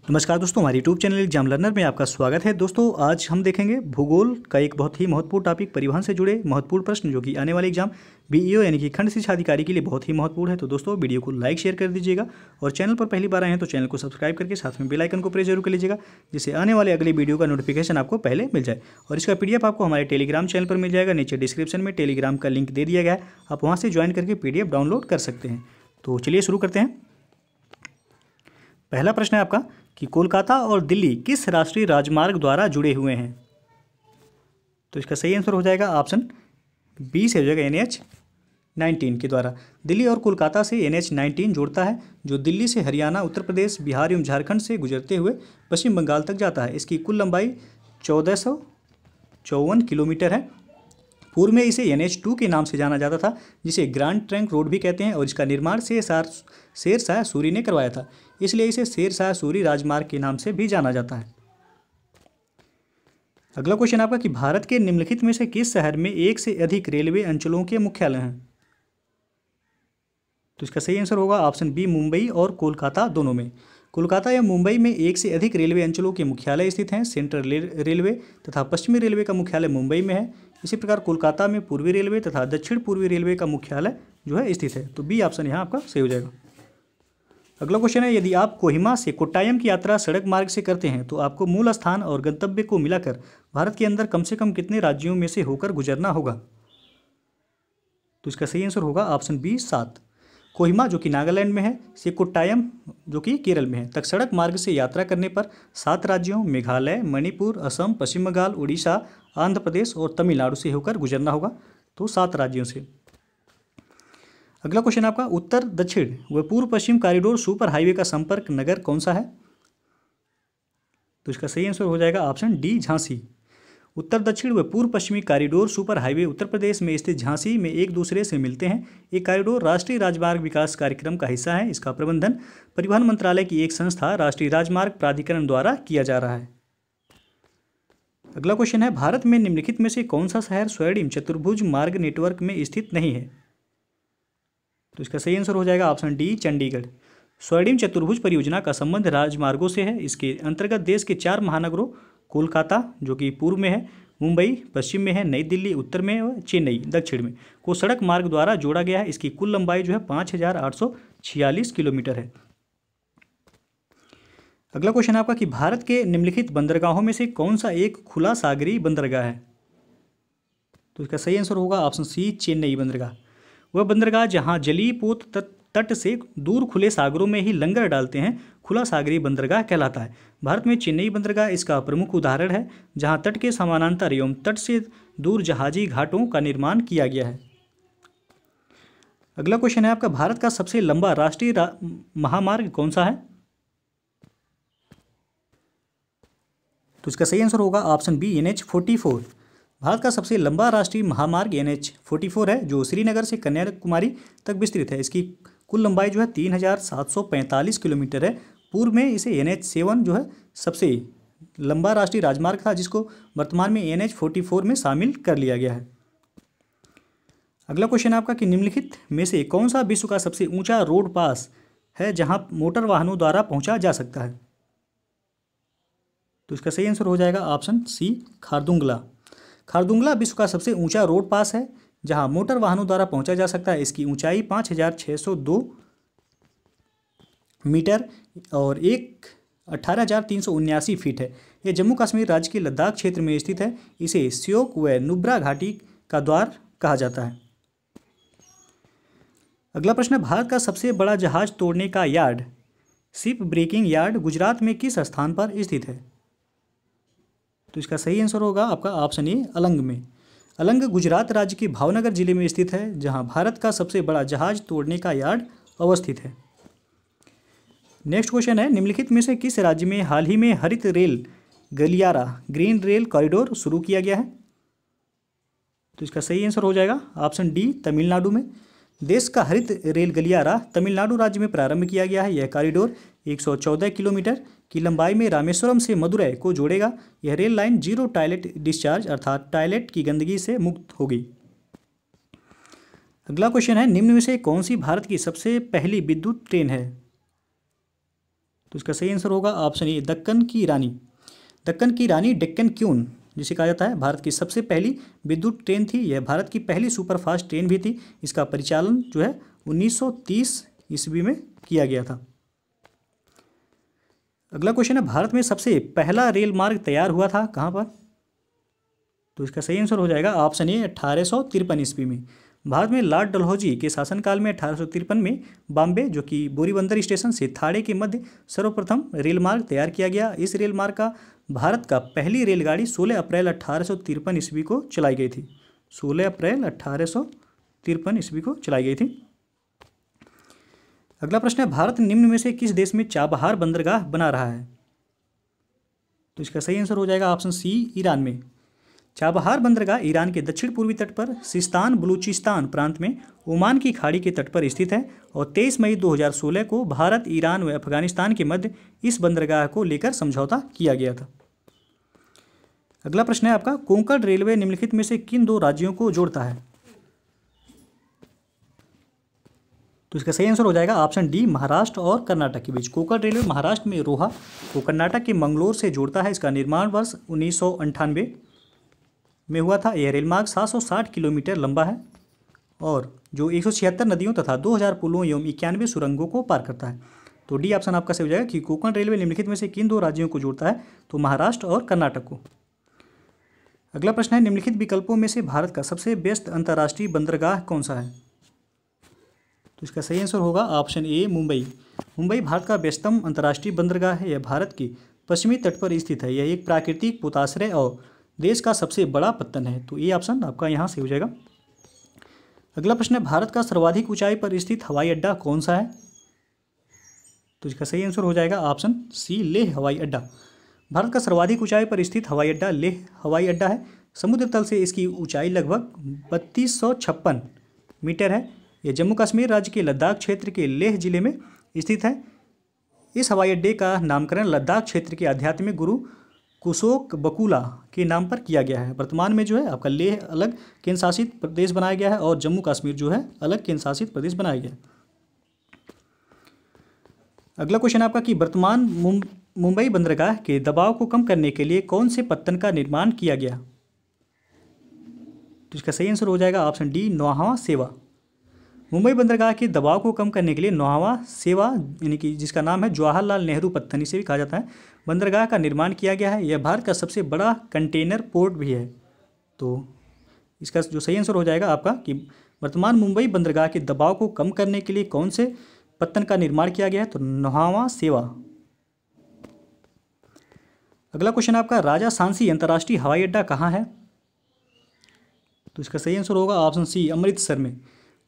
नमस्कार दोस्तों, हमारे यूट्यूब चैनल एग्जाम लर्नर में आपका स्वागत है। दोस्तों, आज हम देखेंगे भूगोल का एक बहुत ही महत्वपूर्ण टॉपिक, परिवहन से जुड़े महत्वपूर्ण प्रश्न जो कि आने वाले एग्जाम बीईओ यानी कि खंड शिक्षा अधिकारी के लिए बहुत ही महत्वपूर्ण है। तो दोस्तों, वीडियो को लाइक शेयर कर दीजिएगा और चैनल पर पहली बार आए हैं तो चैनल को सब्सक्राइब करके साथ में बेल आइकन को प्रेस जरूर कर लीजिएगा, जिससे आने वाले अगले वीडियो का नोटिफिकेशन आपको पहले मिल जाए। और इसका पीडीएफ आपको हमारे टेलीग्राम चैनल पर मिल जाएगा। नीचे डिस्क्रिप्शन में टेलीग्राम का लिंक दे दिया गया है, आप वहाँ से ज्वाइन करके पीडीएफ डाउनलोड कर सकते हैं। तो चलिए शुरू करते हैं। पहला प्रश्न है आपका कि कोलकाता और दिल्ली किस राष्ट्रीय राजमार्ग द्वारा जुड़े हुए हैं। तो इसका सही आंसर हो जाएगा ऑप्शन बी से हो जाएगा NH-19 के द्वारा। दिल्ली और कोलकाता से NH-19 जोड़ता है, जो दिल्ली से हरियाणा, उत्तर प्रदेश, बिहार एवं झारखंड से गुजरते हुए पश्चिम बंगाल तक जाता है। इसकी कुल लंबाई 1454 किलोमीटर है। पूर्व में इसे NH-2 के नाम से जाना जाता था, जिसे ग्रैंड ट्रंक रोड भी कहते हैं, और इसका निर्माण शेरशाह सूरी ने करवाया था, इसलिए इसे शेरशाह सूरी राजमार्ग के नाम से भी जाना जाता है। अगला क्वेश्चन आपका कि भारत के निम्नलिखित में से किस शहर में एक से अधिक रेलवे अंचलों के मुख्यालय हैं। तो इसका सही आंसर होगा ऑप्शन बी, मुंबई और कोलकाता दोनों में। कोलकाता या मुंबई में एक से अधिक रेलवे अंचलों के मुख्यालय स्थित हैं। सेंट्रल रेलवे तथा पश्चिमी रेलवे का मुख्यालय मुंबई में है। इसी प्रकार कोलकाता में पूर्वी रेलवे तथा दक्षिण पूर्वी रेलवे का मुख्यालय जो है स्थित है। तो बी ऑप्शन यहाँ आपका सही हो जाएगा। अगला क्वेश्चन है, यदि आप कोहिमा से कोट्टायम की यात्रा सड़क मार्ग से करते हैं तो आपको मूल स्थान और गंतव्य को मिलाकर भारत के अंदर कम से कम कितने राज्यों में से होकर गुजरना होगा। तो इसका सही आंसर होगा ऑप्शन बी, 7। कोहिमा जो कि नागालैंड में है से कोट्टायम जो कि केरल में है तक सड़क मार्ग से यात्रा करने पर 7 राज्यों मेघालय, मणिपुर, असम, पश्चिम बंगाल, उड़ीसा, आंध्र प्रदेश और तमिलनाडु से होकर गुजरना होगा। तो 7 राज्यों से। अगला क्वेश्चन आपका, उत्तर दक्षिण व पूर्व पश्चिम कॉरिडोर सुपर हाईवे का संपर्क नगर कौन सा है। तो इसका सही आंसर हो जाएगा ऑप्शन डी, झांसी। उत्तर दक्षिण व पूर्व पश्चिमी corridor super highway Uttar Pradesh में स्थित झांसी में एक दूसरे से मिलते हैं। ये कॉरिडोर राष्ट्रीय राजमार्ग विकास कार्यक्रम का हिस्सा है। इसका प्रबंधन परिवहन मंत्रालय की एक संस्था राष्ट्रीय राजमार्ग प्राधिकरण द्वारा किया जा रहा है। अगला क्वेश्चन है, भारत में निम्नलिखित में से कौन सा शहर स्वर्णिम चतुर्भुज मार्ग नेटवर्क में स्थित नहीं है। तो इसका सही आंसर हो जाएगा ऑप्शन डी, चंडीगढ़। स्वर्णिम चतुर्भुज परियोजना का संबंध राजमार्गों से है। इसके अंतर्गत देश के 4 महानगरों कोलकाता जो कि पूर्व में है, मुंबई पश्चिम में है, नई दिल्ली उत्तर में और चेन्नई दक्षिण में को सड़क मार्ग द्वारा जोड़ा गया है। इसकी कुल लंबाई जो है 5846 किलोमीटर है। अगला क्वेश्चन आपका कि भारत के निम्नलिखित बंदरगाहों में से कौन सा एक खुला सागरीय बंदरगाह है। तो इसका सही आंसर होगा ऑप्शन सी, चेन्नई बंदरगाह। वह बंदरगाह जहां जलीय पोत तट से दूर खुले सागरों में ही लंगर डालते हैं खुला सागरीय बंदरगाह कहलाता है। भारत में चेन्नई बंदरगाह इसका प्रमुख उदाहरण है, जहां तट के समानांतर एवं तट से दूर जहाजी घाटों का निर्माण किया गया है। अगला क्वेश्चन है आपका, भारत का सबसे लंबा राष्ट्रीय महामार्ग कौन सा है। तो इसका सही आंसर होगा ऑप्शन बी, NH-44। भारत का सबसे लंबा राष्ट्रीय महामार्ग NH-44 है, जो श्रीनगर से कन्याकुमारी तक विस्तृत है। इसकी कुल लंबाई जो है 3745 किलोमीटर है। पूर्व में इसे NH-7 जो है सबसे लंबा राष्ट्रीय राजमार्ग था, जिसको वर्तमान में NH-44 में शामिल कर लिया गया है। अगला क्वेश्चन आपका कि निम्नलिखित में से कौन सा विश्व का सबसे ऊंचा रोड पास है जहां मोटर वाहनों द्वारा पहुंचा जा सकता है। तो इसका सही आंसर हो जाएगा ऑप्शन सी, खारदुंगला। खारदुंगला विश्व का सबसे ऊंचा रोड पास है जहां मोटर वाहनों द्वारा पहुंचा जा सकता है। इसकी ऊंचाई 5602 मीटर और 18,379 फीट है। यह जम्मू कश्मीर राज्य के लद्दाख क्षेत्र में स्थित है। इसे श्योक व नुब्रा घाटी का द्वार कहा जाता है। अगला प्रश्न है, भारत का सबसे बड़ा जहाज तोड़ने का yard ship breaking yard Gujarat में किस स्थान पर स्थित है। तो इसका सही आंसर होगा आपका ऑप्शन ए, अलंग में। अलंग गुजरात राज्य के भावनगर जिले में स्थित है, जहां भारत का सबसे बड़ा जहाज तोड़ने का यार्ड अवस्थित है। नेक्स्ट क्वेश्चन है, निम्नलिखित में से किस राज्य में हाल ही में हरित रेल गलियारा ग्रीन रेल कॉरिडोर शुरू किया गया है। तो इसका सही आंसर हो जाएगा ऑप्शन डी, तमिलनाडु में। देश का हरित रेल गलियारा तमिलनाडु राज्य में प्रारंभ किया गया है। यह कॉरिडोर 114 किलोमीटर की लंबाई में रामेश्वरम से मदुरै को जोड़ेगा। यह rail line zero toilet discharge अर्थात टॉयलेट की गंदगी से मुक्त होगी। अगला क्वेश्चन है, निम्न में से कौन सी भारत की सबसे पहली विद्युत ट्रेन है। तो इसका सही आंसर होगा ऑप्शन ए दक्कन की रानी। दक्कन की रानी डेक्कन क्यून जिसे कहा जाता है भारत की सबसे पहली विद्युत ट्रेन थी। यह भारत की पहली सुपरफास्ट ट्रेन भी थी। इसका परिचालन जो है 1930 ईस्वी में किया गया था। अगला क्वेश्चन है, भारत में सबसे पहला रेल मार्ग तैयार हुआ था कहाँ पर? तो इसका सही आंसर हो जाएगा ऑप्शन ए 1853 ईस्वी में। भारत में लॉर्ड डलहौजी के शासनकाल में 1853 में बॉम्बे जो कि बोरीबंदर स्टेशन से थाड़े के मध्य सर्वप्रथम रेल मार्ग तैयार किया गया। इस रेल मार्ग का भारत का पहली रेलगाड़ी 16 अप्रैल 1853 ईस्वी को चलाई गई थी। 16 अप्रैल 1853 ईस्वी को चलाई गई थी। अगला प्रश्न है, भारत निम्न में से किस देश में चाबहार बंदरगाह बना रहा है? तो इसका सही आंसर हो जाएगा ऑप्शन सी ईरान में। चाबहार बंदरगाह ईरान के दक्षिण पूर्वी तट पर सिस्तान बलूचिस्तान प्रांत में ओमान की खाड़ी के तट पर स्थित है और 23 मई 2016 को भारत, ईरान व अफगानिस्तान के मध्य इस बंदरगाह को लेकर समझौता किया गया था। अगला प्रश्न है आपका, कोंकण रेलवे निम्नलिखित में से किन दो राज्यों को जोड़ता है? तो इसका सही आंसर हो जाएगा ऑप्शन डी महाराष्ट्र और कर्नाटक के बीच। कोंकण रेलवे महाराष्ट्र में रोहा को कर्नाटक के मंगलोर से जोड़ता है। इसका निर्माण वर्ष 1998 में हुआ था। यह रेलमार्ग 760 किलोमीटर लंबा है और जो 176 नदियों तथा 2000 पुलों एवं 91 सुरंगों को पार करता है। तो डी ऑप्शन आपका सही हो जाएगा कि कोंकण रेलवे निम्नलिखित में से किन दो राज्यों को जोड़ता है? तो महाराष्ट्र और कर्नाटक को। अगला प्रश्न है, निम्नलिखित विकल्पों में से भारत का सबसे व्यस्त अंतर्राष्ट्रीय बंदरगाह कौन सा है? तो इसका सही आंसर होगा ऑप्शन ए मुंबई। मुंबई भारत का व्यस्तम अंतर्राष्ट्रीय बंदरगाह है। यह भारत की पश्चिमी तट पर स्थित है। यह एक प्राकृतिक पोताश्रय और देश का सबसे बड़ा पत्तन है। तो ये ऑप्शन आपका यहाँ से हो जाएगा। अगला प्रश्न है, भारत का सर्वाधिक ऊंचाई पर स्थित हवाई अड्डा कौन सा है? तो इसका सही आंसर हो जाएगा ऑप्शन सी लेह हवाई अड्डा। भारत का सर्वाधिक ऊंचाई पर स्थित हवाई अड्डा लेह हवाई अड्डा है। समुद्र तल से इसकी ऊंचाई लगभग 3256 मीटर है। यह जम्मू कश्मीर राज्य के लद्दाख क्षेत्र के लेह जिले में स्थित है। इस हवाई अड्डे का नामकरण लद्दाख क्षेत्र के आध्यात्मिक गुरु कुशोक बकुला के नाम पर किया गया है। वर्तमान में जो है आपका लेह अलग केंद्र शासित प्रदेश बनाया गया है और जम्मू कश्मीर जो है अलग केंद्र शासित प्रदेश बनाया गया है। अगला क्वेश्चन आपका कि वर्तमान मुंबई बंदरगाह के दबाव को कम करने के लिए कौन से पत्तन का निर्माण किया गया? तो इसका सही आंसर हो जाएगा ऑप्शन डी नौहावा सेवा। मुंबई बंदरगाह के दबाव को कम करने के लिए नौहावा सेवा यानी कि जिसका नाम है जवाहरलाल नेहरू पत्तन इसे भी कहा जाता है, बंदरगाह का निर्माण किया गया है। यह भारत का सबसे बड़ा कंटेनर पोर्ट भी है। तो इसका जो सही आंसर हो जाएगा आपका कि वर्तमान मुंबई बंदरगाह के दबाव को कम करने के लिए कौन से पत्तन का निर्माण किया गया है? तो नौहावा सेवा। अगला क्वेश्चन आपका, राजा सांसी अंतर्राष्ट्रीय हवाई अड्डा कहाँ है? तो इसका सही आंसर होगा ऑप्शन सी अमृतसर में।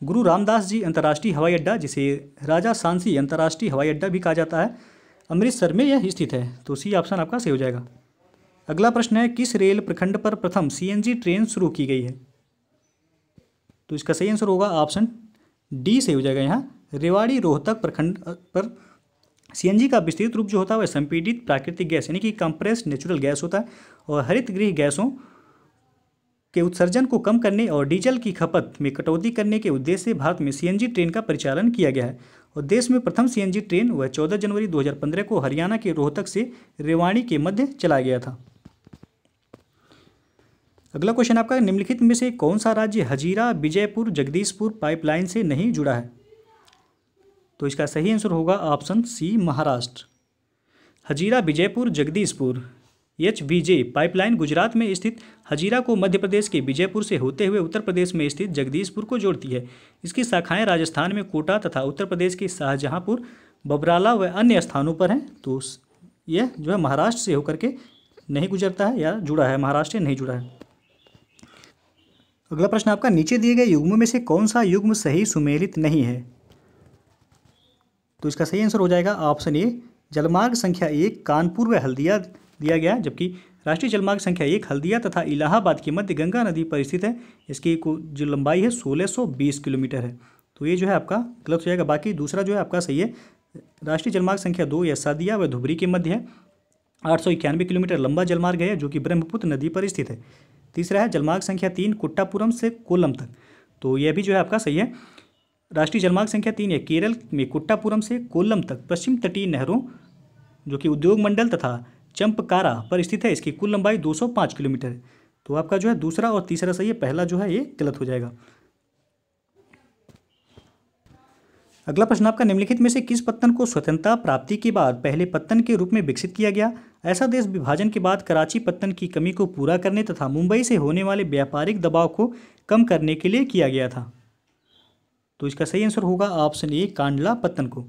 गुरु रामदास जी अंतर्राष्ट्रीय हवाई अड्डा जिसे राजा सांसी अंतर्राष्ट्रीय हवाई अड्डा भी कहा जाता है, अमृतसर में यह स्थित है। तो सी ऑप्शन आपका सही हो जाएगा। अगला प्रश्न है, किस रेल प्रखंड पर प्रथम सीएनजी ट्रेन शुरू की गई है? तो इसका सही आंसर होगा ऑप्शन डी से हो जाएगा। यहाँ रेवाड़ी रोहतक प्रखंड पर सीएनजी का विस्तृत रूप जो होता है वह संपीड़ित प्राकृतिक गैस यानी कि कंप्रेस्ड नेचुरल गैस होता है और हरित गृह गैसों के उत्सर्जन को कम करने और डीजल की खपत में कटौती करने के उद्देश्य से भारत में सीएनजी ट्रेन का परिचालन किया गया है और देश में प्रथम सीएनजी ट्रेन वह 14 जनवरी 2015 को हरियाणा के रोहतक से रेवाड़ी के मध्य चलाया गया था। अगला क्वेश्चन आपका, निम्नलिखित में से कौन सा राज्य हजीरा विजयपुर जगदीशपुर पाइपलाइन से नहीं जुड़ा है? तो इसका सही आंसर होगा option C Maharashtra. Hazira Vijaypur Jagdishpur HVJ pipeline Gujarat में स्थित हजीरा को मध्य प्रदेश के विजयपुर से होते हुए उत्तर प्रदेश में स्थित जगदीशपुर को जोड़ती है। इसकी शाखाएं राजस्थान में कोटा तथा उत्तर प्रदेश के शाहजहांपुर, बबराला व अन्य स्थानों पर हैं। तो यह जो है महाराष्ट्र से होकर के नहीं गुजरता है या जुड़ा है, महाराष्ट्र से नहीं जुड़ा है। अगला प्रश्न आपका, नीचे दिए गए युग्मों में से कौन सा युग्म सही सुमेलित नहीं है? तो इसका सही आंसर हो जाएगा ऑप्शन ए जलमार्ग संख्या 1 कानपुर व हल्दिया दिया गया, जबकि राष्ट्रीय जलमार्ग संख्या 1 हल्दिया तथा इलाहाबाद के मध्य गंगा नदी पर स्थित है। इसकी जो लंबाई है 1620 किलोमीटर है। तो ये जो है आपका गलत हो जाएगा। बाकी दूसरा जो है आपका सही है। राष्ट्रीय जलमार्ग संख्या 2 यह सादिया व धुबरी के मध्य है। 891 किलोमीटर लंबा जलमार्ग है जो कि ब्रह्मपुत्र नदी पर स्थित है। तीसरा है जलमार्ग संख्या 3 कुट्टापुरम से कोल्लम तक। तो यह भी जो है आपका सही है। राष्ट्रीय जलमार्ग संख्या 3 है केरल में कुट्टापुरम से कोल्लम तक पश्चिम तटीय नहरों जो कि उद्योग मंडल तथा चंपकारा पर स्थित है, इसकी कुल लंबाई 205 किलोमीटर है। तो आपका जो है दूसरा और तीसरा सही है, पहला जो है ये गलत हो जाएगा। अगला प्रश्न आपका, निम्नलिखित में से किस पत्तन को स्वतंत्रता प्राप्ति के बाद पहले पत्तन के रूप में विकसित किया गया? ऐसा देश विभाजन के बाद कराची पत्तन की कमी को पूरा करने तथा मुंबई से होने वाले व्यापारिक दबाव को कम करने के लिए किया गया था। तो इसका सही आंसर होगा ऑप्शन ए, कांडला पत्तन को।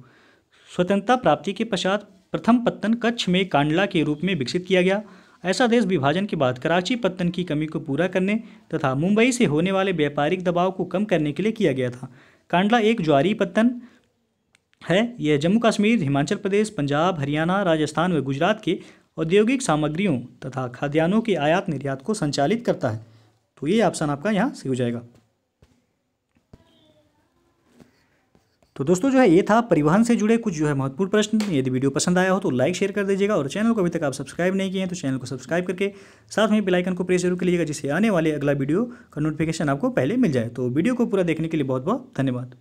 स्वतंत्रता प्राप्ति के पश्चात प्रथम पत्तन कच्छ में कांडला के रूप में विकसित किया गया। ऐसा देश विभाजन के बाद कराची पत्तन की कमी को पूरा करने तथा मुंबई से होने वाले व्यापारिक दबाव को कम करने के लिए किया गया था। कांडला एक ज्वारी पत्तन है। यह जम्मू कश्मीर, हिमाचल प्रदेश, पंजाब, हरियाणा, राजस्थान व गुजरात के औद्योगिक सामग्रियों तथा खाद्यान्नों के आयात निर्यात को संचालित करता है। तो ये ऑप्शन आपका यहाँ सही हो जाएगा। तो दोस्तों जो है ये था परिवहन से जुड़े कुछ जो है महत्वपूर्ण प्रश्न। यदि वीडियो पसंद आया हो तो लाइक शेयर कर दीजिएगा, और चैनल को अभी तक आप सब्सक्राइब नहीं किए हैं तो चैनल को सब्सक्राइब करके साथ में बेल आइकन को प्रेस जरूर कर लीजिएगा, जिससे आने वाले अगला वीडियो का नोटिफिकेशन आपको पहले मिल जाए। तो वीडियो को पूरा देखने के लिए बहुत बहुत धन्यवाद।